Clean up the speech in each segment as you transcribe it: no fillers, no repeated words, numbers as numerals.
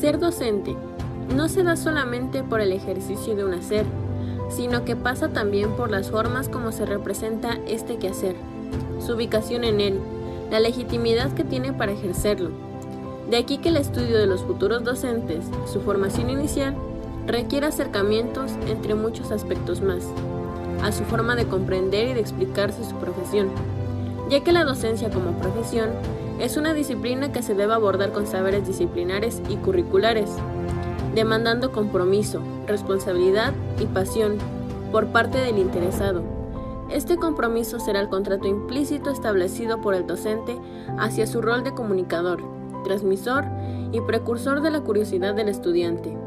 Ser docente no se da solamente por el ejercicio de un hacer, sino que pasa también por las formas como se representa este quehacer, su ubicación en él, la legitimidad que tiene para ejercerlo. De aquí que el estudio de los futuros docentes, su formación inicial, requiere acercamientos entre muchos aspectos más, a su forma de comprender y de explicarse su profesión, ya que la docencia como profesión es una disciplina que se debe abordar con saberes disciplinares y curriculares, demandando compromiso, responsabilidad y pasión por parte del interesado. Este compromiso será el contrato implícito establecido por el docente hacia su rol de comunicador, transmisor y precursor de la curiosidad del estudiante.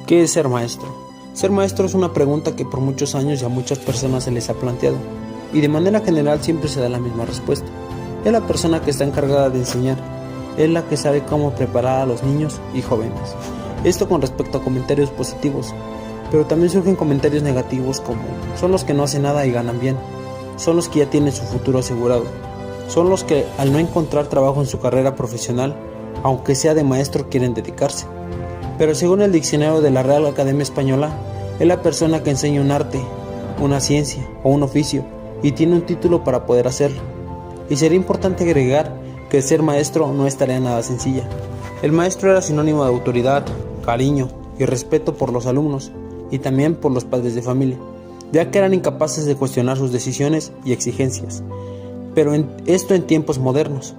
¿Qué es ser maestro? Ser maestro es una pregunta que por muchos años y a muchas personas se les ha planteado, y de manera general siempre se da la misma respuesta. Es la persona que está encargada de enseñar, es la que sabe cómo preparar a los niños y jóvenes. Esto con respecto a comentarios positivos, pero también surgen comentarios negativos como: son los que no hacen nada y ganan bien, son los que ya tienen su futuro asegurado, son los que al no encontrar trabajo en su carrera profesional, aunque sea de maestro, quieren dedicarse. Pero según el diccionario de la Real Academia Española, es la persona que enseña un arte, una ciencia o un oficio y tiene un título para poder hacerlo. Y sería importante agregar que ser maestro no es tarea nada sencilla. El maestro era sinónimo de autoridad, cariño y respeto por los alumnos y también por los padres de familia, ya que eran incapaces de cuestionar sus decisiones y exigencias. Pero esto en tiempos modernos,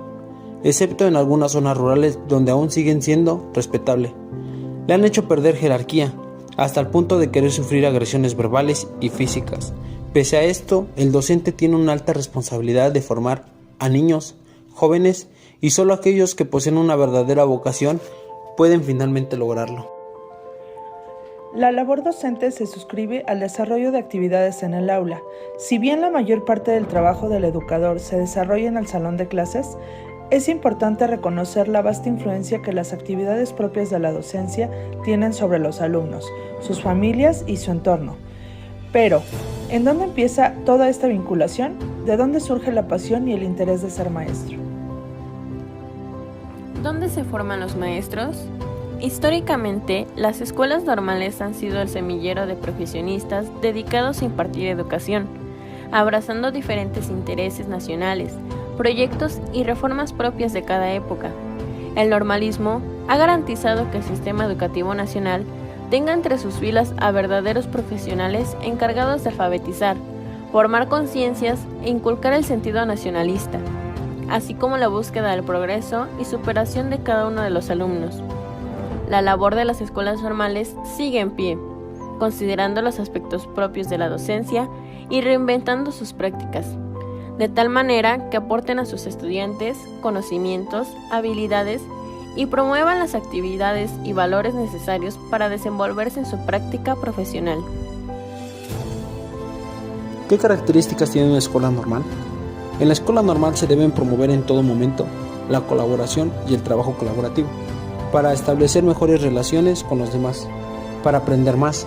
excepto en algunas zonas rurales donde aún siguen siendo respetables. Le han hecho perder jerarquía, hasta el punto de querer sufrir agresiones verbales y físicas. Pese a esto, el docente tiene una alta responsabilidad de formar a niños, jóvenes, y solo aquellos que poseen una verdadera vocación pueden finalmente lograrlo. La labor docente se suscribe al desarrollo de actividades en el aula. Si bien la mayor parte del trabajo del educador se desarrolla en el salón de clases, es importante reconocer la vasta influencia que las actividades propias de la docencia tienen sobre los alumnos, sus familias y su entorno. Pero, ¿en dónde empieza toda esta vinculación? ¿De dónde surge la pasión y el interés de ser maestro? ¿Dónde se forman los maestros? Históricamente, las escuelas normales han sido el semillero de profesionistas dedicados a impartir educación, abrazando diferentes intereses nacionales, proyectos y reformas propias de cada época. El normalismo ha garantizado que el sistema educativo nacional tenga entre sus filas a verdaderos profesionales encargados de alfabetizar, formar conciencias e inculcar el sentido nacionalista, así como la búsqueda del progreso y superación de cada uno de los alumnos. La labor de las escuelas normales sigue en pie, considerando los aspectos propios de la docencia y reinventando sus prácticas, de tal manera que aporten a sus estudiantes conocimientos, habilidades y promuevan las actividades y valores necesarios para desenvolverse en su práctica profesional. ¿Qué características tiene una escuela normal? En la escuela normal se deben promover en todo momento la colaboración y el trabajo colaborativo, para establecer mejores relaciones con los demás, para aprender más,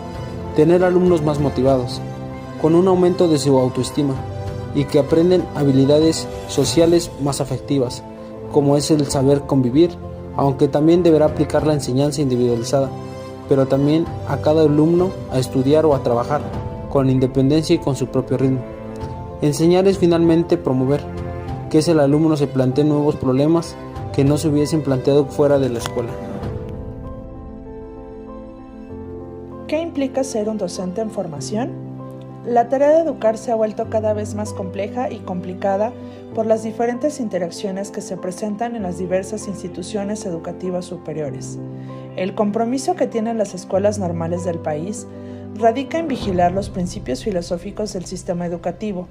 tener alumnos más motivados, con un aumento de su autoestima, y que aprenden habilidades sociales más afectivas, como es el saber convivir, aunque también deberá aplicar la enseñanza individualizada, pero también a cada alumno a estudiar o a trabajar, con independencia y con su propio ritmo. Enseñar es finalmente promover, que el alumno se plantee nuevos problemas que no se hubiesen planteado fuera de la escuela. ¿Qué implica ser un docente en formación? La tarea de educar se ha vuelto cada vez más compleja y complicada por las diferentes interacciones que se presentan en las diversas instituciones educativas superiores. El compromiso que tienen las escuelas normales del país radica en vigilar los principios filosóficos del sistema educativo,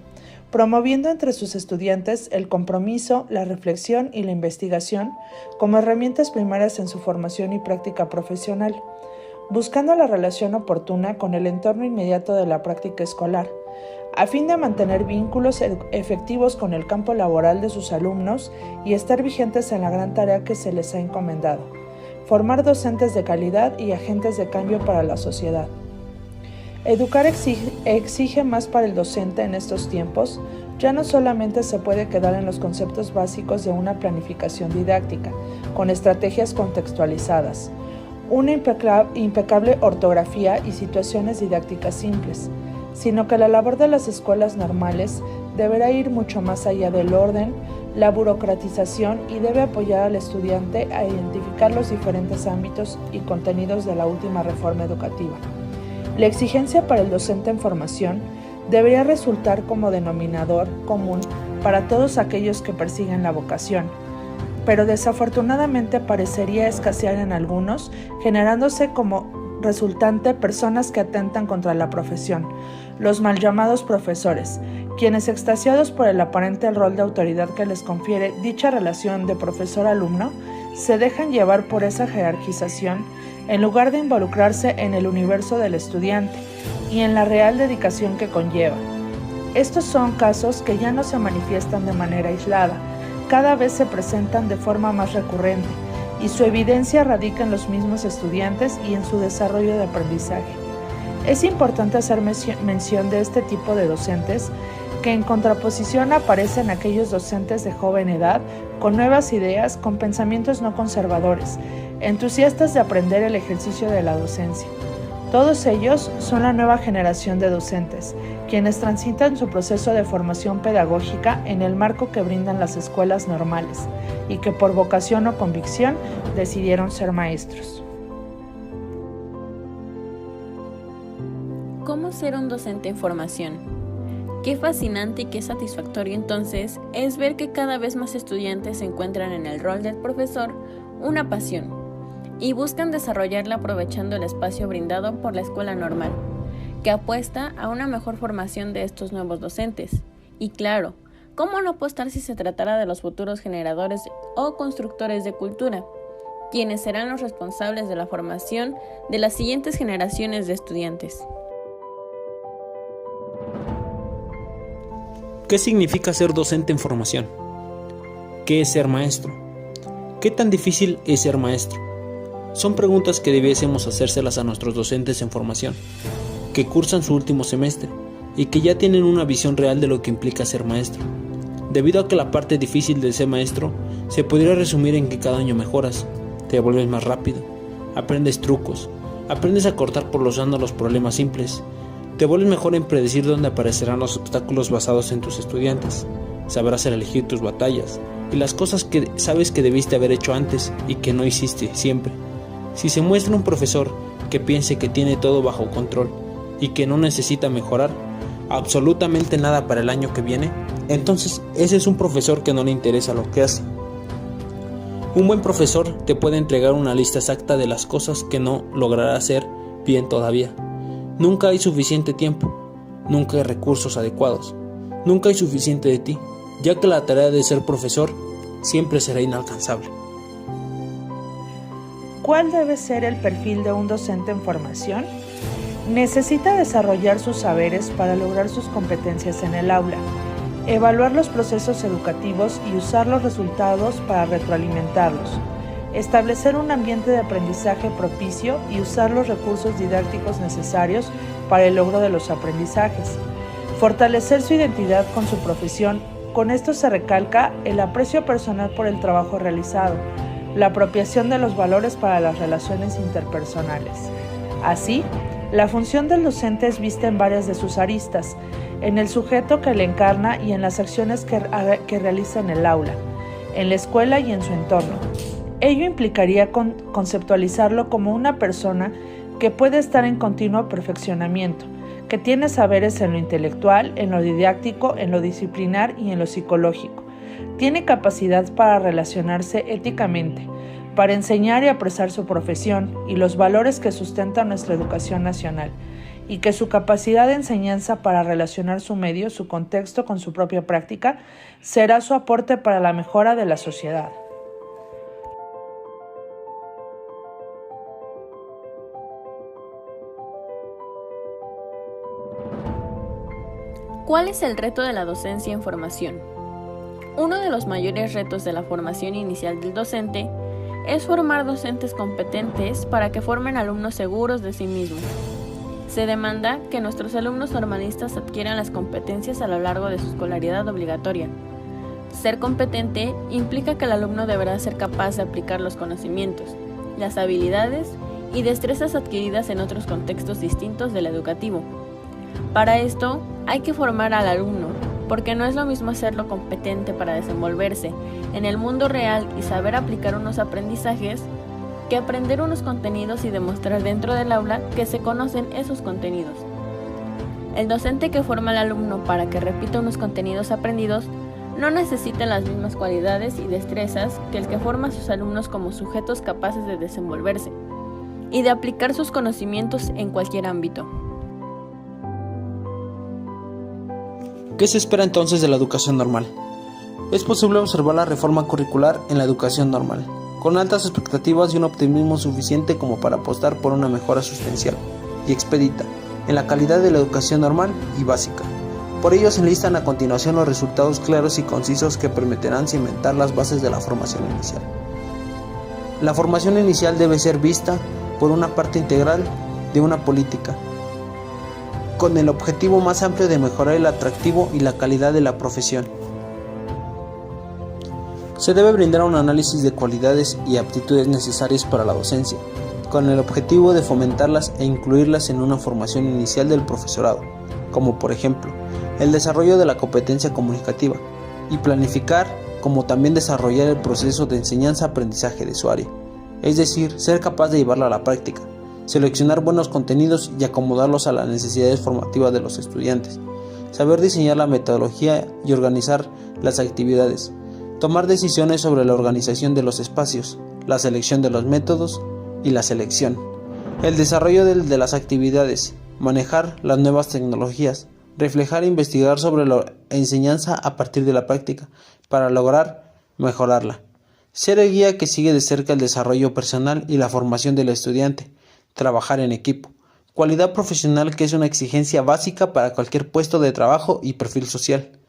promoviendo entre sus estudiantes el compromiso, la reflexión y la investigación como herramientas primarias en su formación y práctica profesional, buscando la relación oportuna con el entorno inmediato de la práctica escolar, a fin de mantener vínculos efectivos con el campo laboral de sus alumnos y estar vigentes en la gran tarea que se les ha encomendado: formar docentes de calidad y agentes de cambio para la sociedad. Educar exige más para el docente en estos tiempos, ya no solamente se puede quedar en los conceptos básicos de una planificación didáctica, con estrategias contextualizadas, una impecable ortografía y situaciones didácticas simples, sino que la labor de las escuelas normales deberá ir mucho más allá del orden, la burocratización y debe apoyar al estudiante a identificar los diferentes ámbitos y contenidos de la última reforma educativa. La exigencia para el docente en formación debería resultar como denominador común para todos aquellos que persiguen la vocación, pero desafortunadamente parecería escasear en algunos, generándose como resultante personas que atentan contra la profesión, los mal llamados profesores, quienes extasiados por el aparente rol de autoridad que les confiere dicha relación de profesor-alumno, se dejan llevar por esa jerarquización en lugar de involucrarse en el universo del estudiante y en la real dedicación que conlleva. Estos son casos que ya no se manifiestan de manera aislada, cada vez se presentan de forma más recurrente y su evidencia radica en los mismos estudiantes y en su desarrollo de aprendizaje. Es importante hacer mención de este tipo de docentes que en contraposición aparecen aquellos docentes de joven edad, con nuevas ideas, con pensamientos no conservadores, entusiastas de aprender el ejercicio de la docencia. Todos ellos son la nueva generación de docentes, quienes transitan su proceso de formación pedagógica en el marco que brindan las escuelas normales y que por vocación o convicción decidieron ser maestros. ¿Cómo ser un docente en formación? Qué fascinante y qué satisfactorio entonces es ver que cada vez más estudiantes encuentran en el rol del profesor una pasión y buscan desarrollarla aprovechando el espacio brindado por la escuela normal, que apuesta a una mejor formación de estos nuevos docentes. Y claro, ¿cómo no apostar si se tratara de los futuros generadores o constructores de cultura, quienes serán los responsables de la formación de las siguientes generaciones de estudiantes? ¿Qué significa ser docente en formación? ¿Qué es ser maestro? ¿Qué tan difícil es ser maestro? Son preguntas que debiésemos hacérselas a nuestros docentes en formación, que cursan su último semestre y que ya tienen una visión real de lo que implica ser maestro. Debido a que la parte difícil de ser maestro se podría resumir en que cada año mejoras, te vuelves más rápido, aprendes trucos, aprendes a cortar por los ángulos los problemas simples, te vuelves mejor en predecir dónde aparecerán los obstáculos basados en tus estudiantes, sabrás elegir tus batallas y las cosas que sabes que debiste haber hecho antes y que no hiciste siempre. Si se muestra un profesor que piense que tiene todo bajo control y que no necesita mejorar absolutamente nada para el año que viene, entonces ese es un profesor que no le interesa lo que hace. Un buen profesor te puede entregar una lista exacta de las cosas que no logrará hacer bien todavía. Nunca hay suficiente tiempo, nunca hay recursos adecuados, nunca hay suficiente de ti, ya que la tarea de ser profesor siempre será inalcanzable. ¿Cuál debe ser el perfil de un docente en formación? Necesita desarrollar sus saberes para lograr sus competencias en el aula, evaluar los procesos educativos y usar los resultados para retroalimentarlos, establecer un ambiente de aprendizaje propicio y usar los recursos didácticos necesarios para el logro de los aprendizajes, fortalecer su identidad con su profesión. Con esto se recalca el aprecio personal por el trabajo realizado, la apropiación de los valores para las relaciones interpersonales. Así, la función del docente es vista en varias de sus aristas, en el sujeto que le encarna y en las acciones que realiza en el aula, en la escuela y en su entorno. Ello implicaría conceptualizarlo como una persona que puede estar en continuo perfeccionamiento, que tiene saberes en lo intelectual, en lo didáctico, en lo disciplinar y en lo psicológico. Tiene capacidad para relacionarse éticamente, para enseñar y apresar su profesión y los valores que sustentan nuestra educación nacional, y que su capacidad de enseñanza para relacionar su medio, su contexto con su propia práctica, será su aporte para la mejora de la sociedad. ¿Cuál es el reto de la docencia en formación? Uno de los mayores retos de la formación inicial del docente es formar docentes competentes para que formen alumnos seguros de sí mismos. Se demanda que nuestros alumnos normalistas adquieran las competencias a lo largo de su escolaridad obligatoria. Ser competente implica que el alumno deberá ser capaz de aplicar los conocimientos, las habilidades y destrezas adquiridas en otros contextos distintos del educativo. Para esto, hay que formar al alumno, porque no es lo mismo hacerlo competente para desenvolverse en el mundo real y saber aplicar unos aprendizajes, que aprender unos contenidos y demostrar dentro del aula que se conocen esos contenidos. El docente que forma al alumno para que repita unos contenidos aprendidos no necesita las mismas cualidades y destrezas que el que forma a sus alumnos como sujetos capaces de desenvolverse y de aplicar sus conocimientos en cualquier ámbito. ¿Qué se espera entonces de la educación normal? Es posible observar la reforma curricular en la educación normal, con altas expectativas y un optimismo suficiente como para apostar por una mejora sustancial y expedita en la calidad de la educación normal y básica. Por ello se enlistan a continuación los resultados claros y concisos que permitirán cimentar las bases de la formación inicial. La formación inicial debe ser vista por una parte integral de una política, con el objetivo más amplio de mejorar el atractivo y la calidad de la profesión. Se debe brindar un análisis de cualidades y aptitudes necesarias para la docencia, con el objetivo de fomentarlas e incluirlas en una formación inicial del profesorado, como por ejemplo, el desarrollo de la competencia comunicativa, y planificar como también desarrollar el proceso de enseñanza-aprendizaje de su área, es decir, ser capaz de llevarla a la práctica, seleccionar buenos contenidos y acomodarlos a las necesidades formativas de los estudiantes, saber diseñar la metodología y organizar las actividades, tomar decisiones sobre la organización de los espacios, la selección de los métodos y la selección, el desarrollo de las actividades, manejar las nuevas tecnologías, reflejar e investigar sobre la enseñanza a partir de la práctica para lograr mejorarla, ser el guía que sigue de cerca el desarrollo personal y la formación del estudiante, trabajar en equipo, cualidad profesional que es una exigencia básica para cualquier puesto de trabajo y perfil social,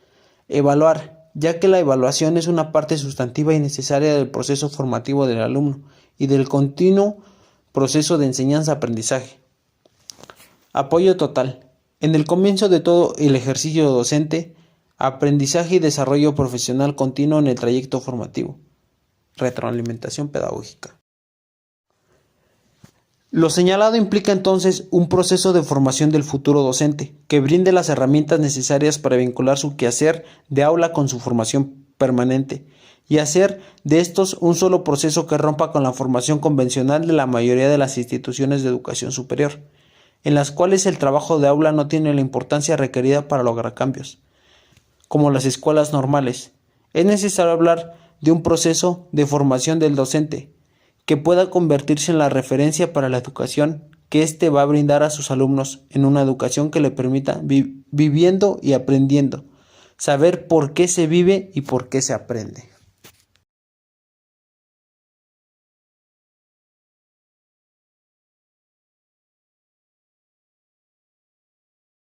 evaluar, ya que la evaluación es una parte sustantiva y necesaria del proceso formativo del alumno y del continuo proceso de enseñanza-aprendizaje. Apoyo total. En el comienzo de todo el ejercicio docente, aprendizaje y desarrollo profesional continuo en el trayecto formativo. Retroalimentación pedagógica. Lo señalado implica entonces un proceso de formación del futuro docente, que brinde las herramientas necesarias para vincular su quehacer de aula con su formación permanente, y hacer de estos un solo proceso que rompa con la formación convencional de la mayoría de las instituciones de educación superior, en las cuales el trabajo de aula no tiene la importancia requerida para lograr cambios, como las escuelas normales. Es necesario hablar de un proceso de formación del docente, que pueda convertirse en la referencia para la educación que éste va a brindar a sus alumnos en una educación que le permita viviendo y aprendiendo, saber por qué se vive y por qué se aprende.